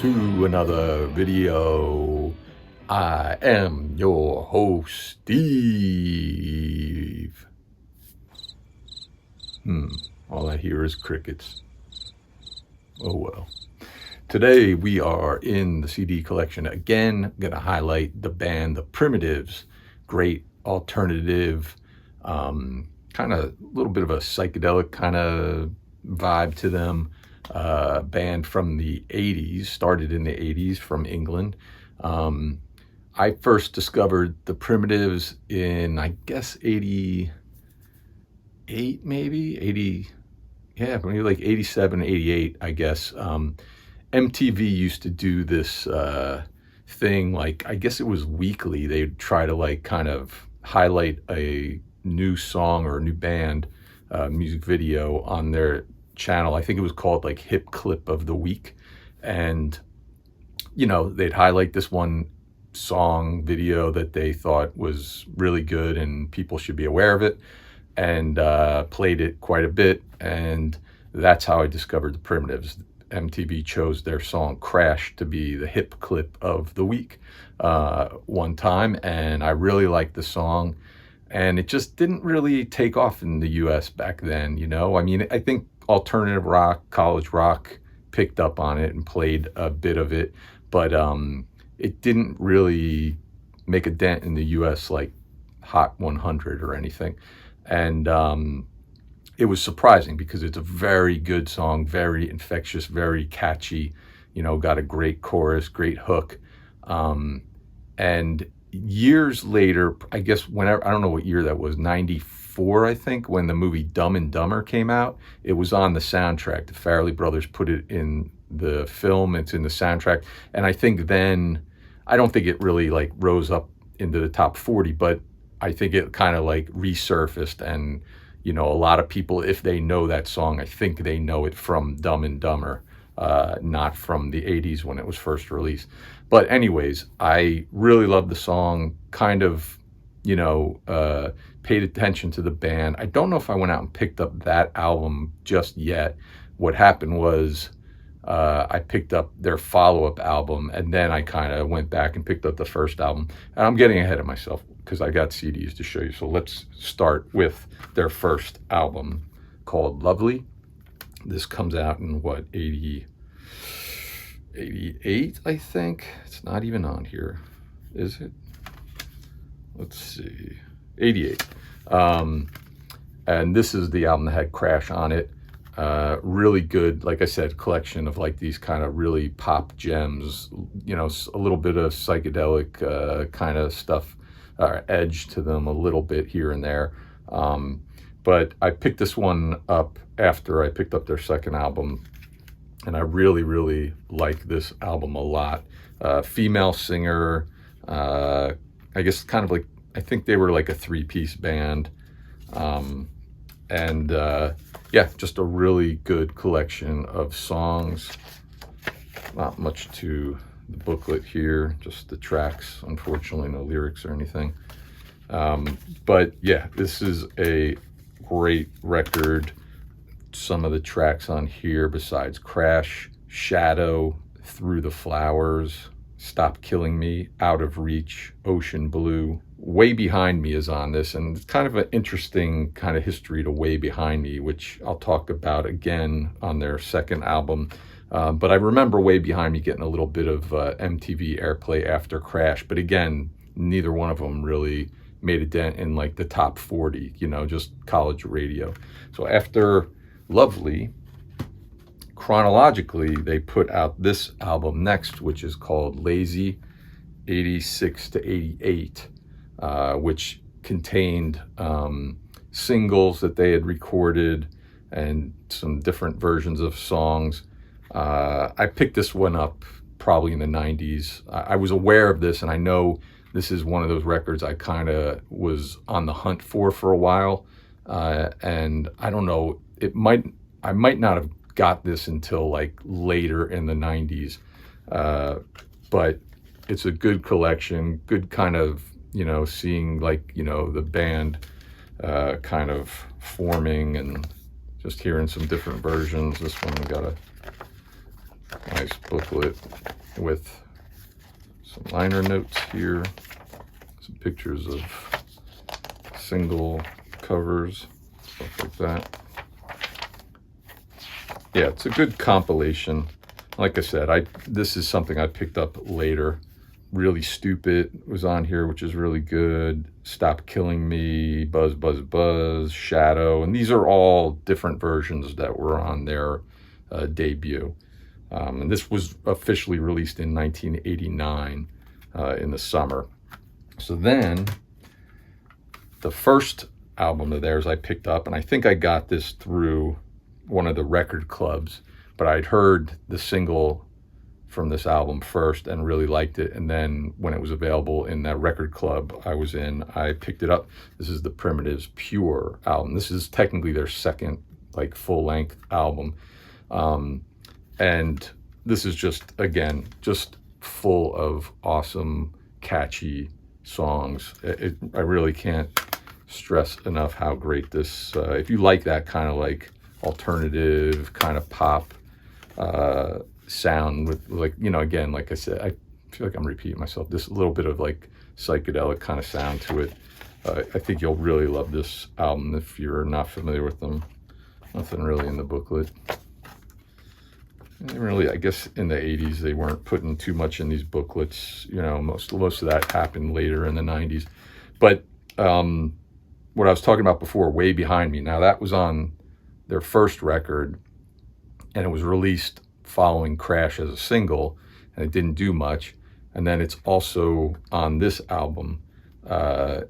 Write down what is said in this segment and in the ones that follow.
to another video. I am your host, Steve. All I hear is crickets. Oh well. Today we are in the CD collection again. I'm going to highlight the band The Primitives. Great alternative, kind of a little bit of a psychedelic kind of vibe to them. Band from the 80s, started in the 80s from England. I first discovered the Primitives in, I guess, 88, maybe 80. Yeah, maybe like 87, 88, I guess. MTV used to do this thing, like, I guess it was weekly. They'd try to like kind of highlight a new song or a new band music video on their channel. I think it was called like Hip Clip of the Week. And, you know, they'd highlight this one song video that they thought was really good and people should be aware of it, and played it quite a bit. And that's how I discovered the Primitives. MTV chose their song Crash to be the hip clip of the week one time, and I really liked the song. And it just didn't really take off in the US back then, you know? I mean, I think alternative rock, college rock picked up on it and played a bit of it, but it didn't really make a dent in the US like Hot 100 or anything. And it was surprising because it's a very good song, very infectious, very catchy, you know, got a great chorus, great hook. And years later, I guess whenever, I don't know what year that was, 94, I think, when the movie Dumb and Dumber came out, it was on the soundtrack. The Farrelly brothers put it in the film, it's in the soundtrack. And I think then, I don't think it really like rose up into the top 40, but I think it kind of like resurfaced. And, you know, a lot of people, if they know that song, I think they know it from Dumb and Dumber, not from the 80s when it was first released. But anyways, I really loved the song, kind of, you know, paid attention to the band. I don't know if I went out and picked up that album just yet. What happened was I picked up their follow-up album, and then I kind of went back and picked up the first album. And I'm getting ahead of myself because I got CDs to show you. So let's start with their first album called Lovely. This comes out in what, 88, I think. It's not even on here, is it? Let's see, 88. And this is the album that had Crash on it. Really good, like I said, collection of like these kind of really pop gems, you know, a little bit of psychedelic kind of stuff, edge to them a little bit here and there. But I picked this one up after I picked up their second album, and I really, really like this album a lot. Female singer, I guess kind of like, I think they were like a three-piece band. Yeah, just a really good collection of songs. Not much to the booklet here, just the tracks. Unfortunately, no lyrics or anything. But yeah, this is a great record. Some of the tracks on here, besides Crash, Shadow, Through the Flowers, Stop Killing Me, Out of Reach, Ocean Blue. Way Behind Me is on this, and it's kind of an interesting kind of history to Way Behind Me, which I'll talk about again on their second album. But I remember Way Behind Me getting a little bit of MTV airplay after Crash, but again, neither one of them really made a dent in like the top 40, you know, just college radio. So after Lovely, chronologically, they put out this album next, which is called Lazy, 86 to 88. Which contained singles that they had recorded and some different versions of songs. I picked this one up probably in the 90s. I was aware of this, and I know this is one of those records I kind of was on the hunt for a while. And I don't know, I might not have got this until like later in the 90s. But it's a good collection, good kind of, you know, seeing like, you know, the band kind of forming and just hearing some different versions. This one we got a Nice booklet with some liner notes here, some pictures of single covers, stuff like that. Yeah, it's a good compilation. Like I said, this is something I picked up later. Really Stupid was on here, which is really good. Stop Killing Me, Buzz, Buzz, Buzz, Shadow. And these are all different versions that were on their debut. And this was officially released in 1989 in the summer. So then the first album of theirs I picked up, and I think I got this through one of the record clubs, but I'd heard the single from this album first and really liked it. And then when it was available in that record club I was in, I picked it up. This is the Primitives' Pure album. This is technically their second like full-length album. And this is just, again, just full of awesome, catchy songs. I really can't stress enough how great this, if you like that kind of like alternative kind of pop sound with like, you know, again, like I said, I feel like I'm repeating myself, this little bit of like psychedelic kind of sound to it. I think you'll really love this album if you're not familiar with them. Nothing really in the booklet. And really, I guess in the 80s, they weren't putting too much in these booklets. You know, most of that happened later in the 90s. But what I was talking about before, Way Behind Me, now that was on their first record, and it was released following Crash as a single, and it didn't do much. And then it's also on this album,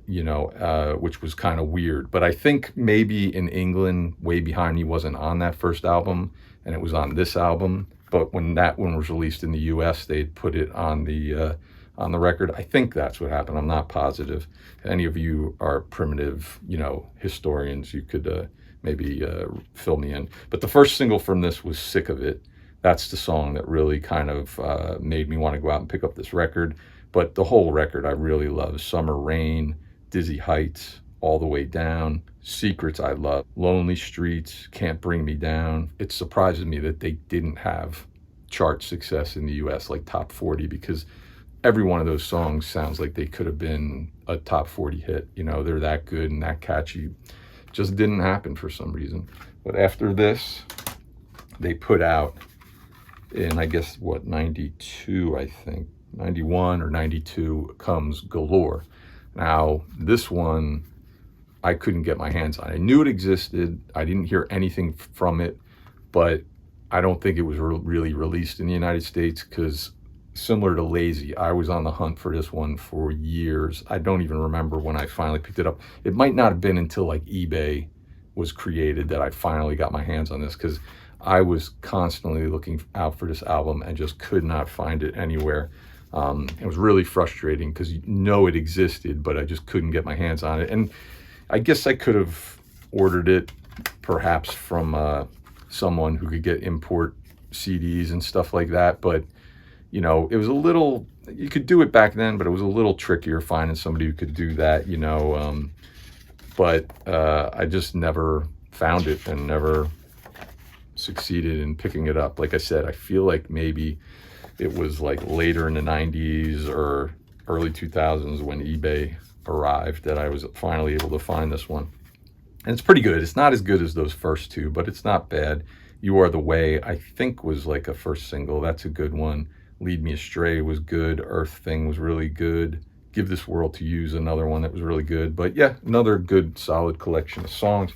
which was kind of weird. But I think maybe in England, Way Behind Me wasn't on that first album, and it was on this album. But when that one was released in the US, they'd put it on the record. I think that's what happened. I'm not positive. If any of you are primitive, historians, you could maybe fill me in. But the first single from this was Sick of It. That's the song that really kind of made me want to go out and pick up this record. But the whole record I really love. Summer Rain, Dizzy Heights, All the Way Down, Secrets I love, Lonely Streets, Can't Bring Me Down. It surprises me that they didn't have chart success in the US, like top 40, because every one of those songs sounds like they could have been a top 40 hit. They're that good and that catchy. Just didn't happen for some reason. But after this, they put out in, I guess, 92, I think, 91 or 92, comes Galore. Now, this one, I couldn't get my hands on. I knew it existed. I didn't hear anything from it, but I don't think it was really released in the United States, because similar to Lazy, I was on the hunt for this one for years. I don't even remember when I finally picked it up. It might not have been until like eBay was created that I finally got my hands on this, because I was constantly looking out for this album and just could not find it anywhere. It was really frustrating because it existed, but I just couldn't get my hands on it. And I guess I could have ordered it perhaps from someone who could get import CDs and stuff like that. But, it was a little, you could do it back then, but it was a little trickier finding somebody who could do that, but I just never found it and never succeeded in picking it up. Like I said, I feel like maybe it was like later in the 90s or early 2000s when eBay arrived that I was finally able to find this one. And it's pretty good. It's not as good as those first two, but it's not bad. You Are the Way, I think, was like a first single. That's a good one. Lead Me Astray was good. Earth Thing was really good. Give This World to You is another one that was really good. But yeah, another good, solid collection of songs.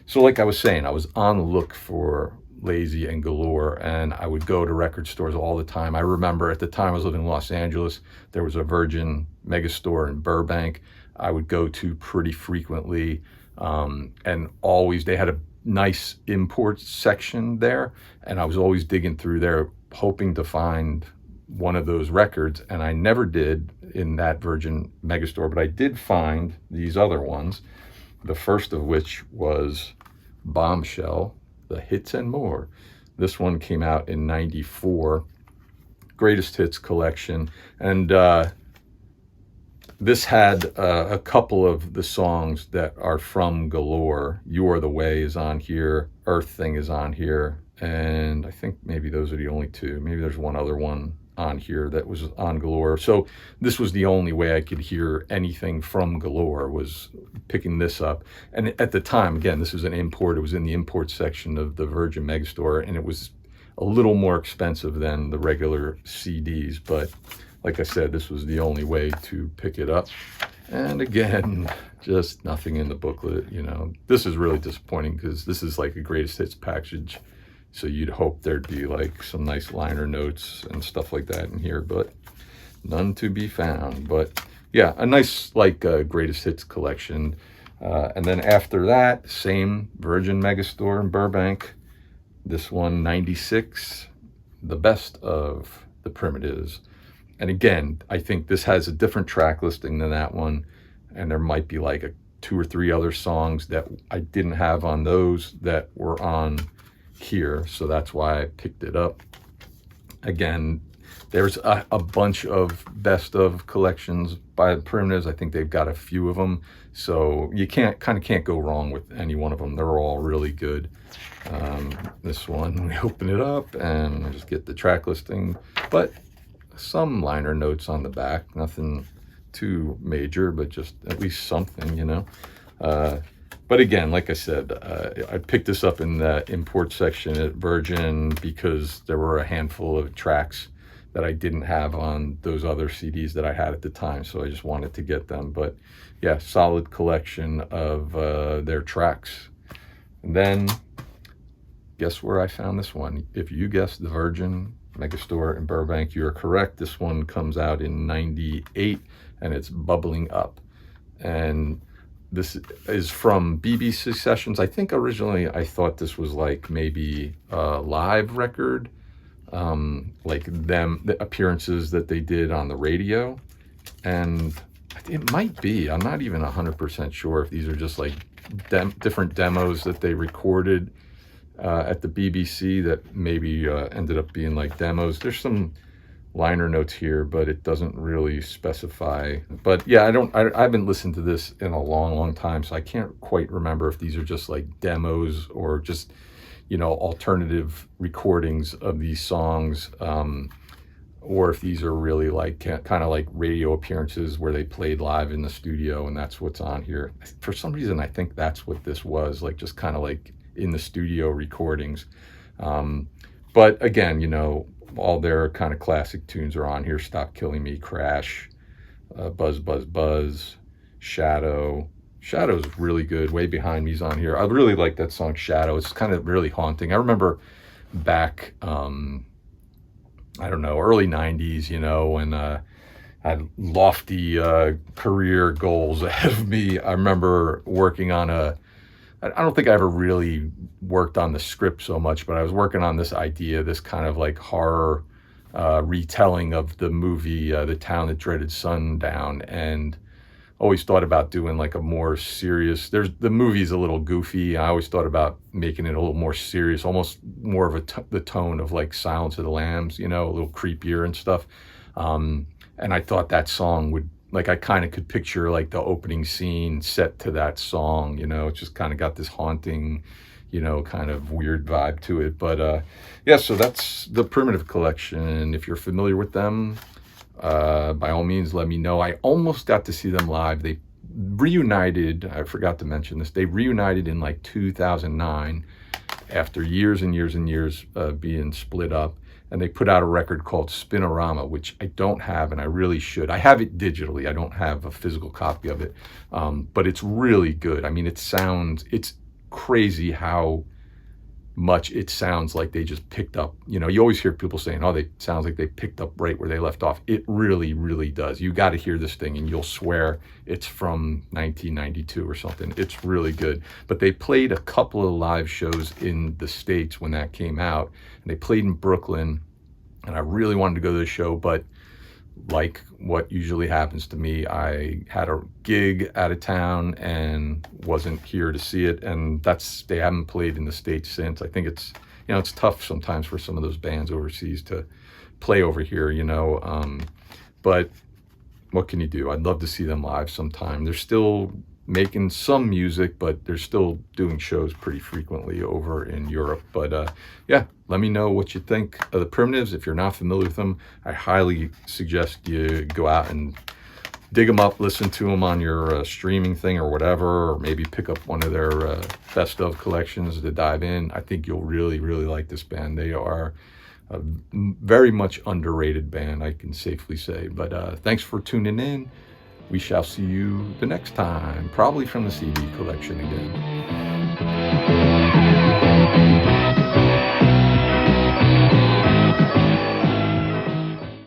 So like I was saying, I was on the look for Lazy and Galore, and I would go to record stores all the time. I remember at the time I was living in Los Angeles, there was a Virgin Megastore in Burbank I would go to pretty frequently, and always they had a nice import section there, and I was always digging through there hoping to find one of those records, and I never did in that Virgin Megastore, but I did find these other ones, the first of which was Bombshell, The Hits and More. This one came out in 94, greatest hits collection, and this had a couple of the songs that are from Galore. You Are the Way is on here, Earth Thing is on here, And I think maybe those are the only two. Maybe there's one other one on here that was on Galore. So this was the only way I could hear anything from Galore, was picking this up. And at the time, again, this was an import. It was in the import section of the Virgin Megastore, and it was a little more expensive than the regular CDs. But like I said, this was the only way to pick it up. And again, just nothing in the booklet. You know, this is really disappointing because this is like a greatest hits package. So you'd hope there'd be like some nice liner notes and stuff like that in here, but none to be found. But yeah, a nice like greatest hits collection. And then after that, same Virgin Megastore in Burbank. This one, 96, the best of the Primitives. And again, I think this has a different track listing than that one. And there might be like 2 or 3 other songs that I didn't have on those that were on here, so that's why I picked it up. Again, there's a bunch of best of collections by the Primitives. I think they've got a few of them, so you can't go wrong with any one of them. They're all really good. This one, we open it up and just get the track listing, but some liner notes on the back, nothing too major, but just at least something, you know. But again, like I said, I picked this up in the import section at Virgin because there were a handful of tracks that I didn't have on those other CDs that I had at the time. So I just wanted to get them. But yeah, solid collection of their tracks. And then guess where I found this one? If you guessed the Virgin Megastore in Burbank, you're correct. This one comes out in 98 and it's Bubbling Up. And this is from BBC Sessions. I think originally I thought this was like maybe a live record, like the appearances that they did on the radio. And it might be, I'm not even 100% sure if these are just like different demos that they recorded at the BBC that maybe ended up being like demos. There's some liner notes here, but it doesn't really specify. But yeah, I haven't listened to this in a long time, so I can't quite remember if these are just like demos or just, you know, alternative recordings of these songs, or if these are really like kind of like radio appearances where they played live in the studio and that's what's on here. For some reason, I think that's what this was, like just kind of like in the studio recordings. But again, you know, all their kind of classic tunes are on here. Stop Killing Me, Crash, Buzz, Buzz, Buzz, Shadow. Shadow's really good. Way Behind Me's on here. I really like that song, Shadow. It's kind of really haunting. I remember back, I don't know, early 90s, you know, when I had lofty career goals ahead of me. I remember working on I don't think I ever really worked on the script so much, but I was working on this idea, this kind of like horror retelling of the movie The Town That Dreaded Sundown, and always thought about doing like a more serious, the movie's a little goofy. I always thought about making it a little more serious, almost more of the tone of like Silence of the Lambs, you know, a little creepier and stuff. And I thought that song would, like, I kind of could picture like the opening scene set to that song, you know. It just kind of got this haunting, you know, kind of weird vibe to it. But yeah, so that's the Primitive Collection. And if you're familiar with them, by all means, let me know. I almost got to see them live. They reunited, I forgot to mention this, they reunited in like 2009 after years and years and years being split up. And they put out a record called Spinorama, which I don't have, and I really should. I have it digitally. I don't have a physical copy of it, but it's really good. I mean, it's crazy how much it sounds like they just picked up. You know, you always hear people saying, oh, it sounds like they picked up right where they left off. It really, really does. You got to hear this thing and you'll swear it's from 1992 or something. It's really good. But they played a couple of live shows in the States when that came out, and they played in Brooklyn, and I really wanted to go to the show, but like what usually happens to me, I had a gig out of town and wasn't here to see it, and they haven't played in the States since. I think it's, you know, it's tough sometimes for some of those bands overseas to play over here, you know, but what can you do? I'd love to see them live sometime. They're still making some music, but they're still doing shows pretty frequently over in Europe. But yeah, let me know what you think of the Primitives. If you're not familiar with them, I highly suggest you go out and dig them up, listen to them on your streaming thing or whatever, or maybe pick up one of their best of collections to dive in. I think you'll really, really like this band. They are a very much underrated band, I can safely say. But thanks for tuning in. We shall see you the next time, probably from the CD collection again.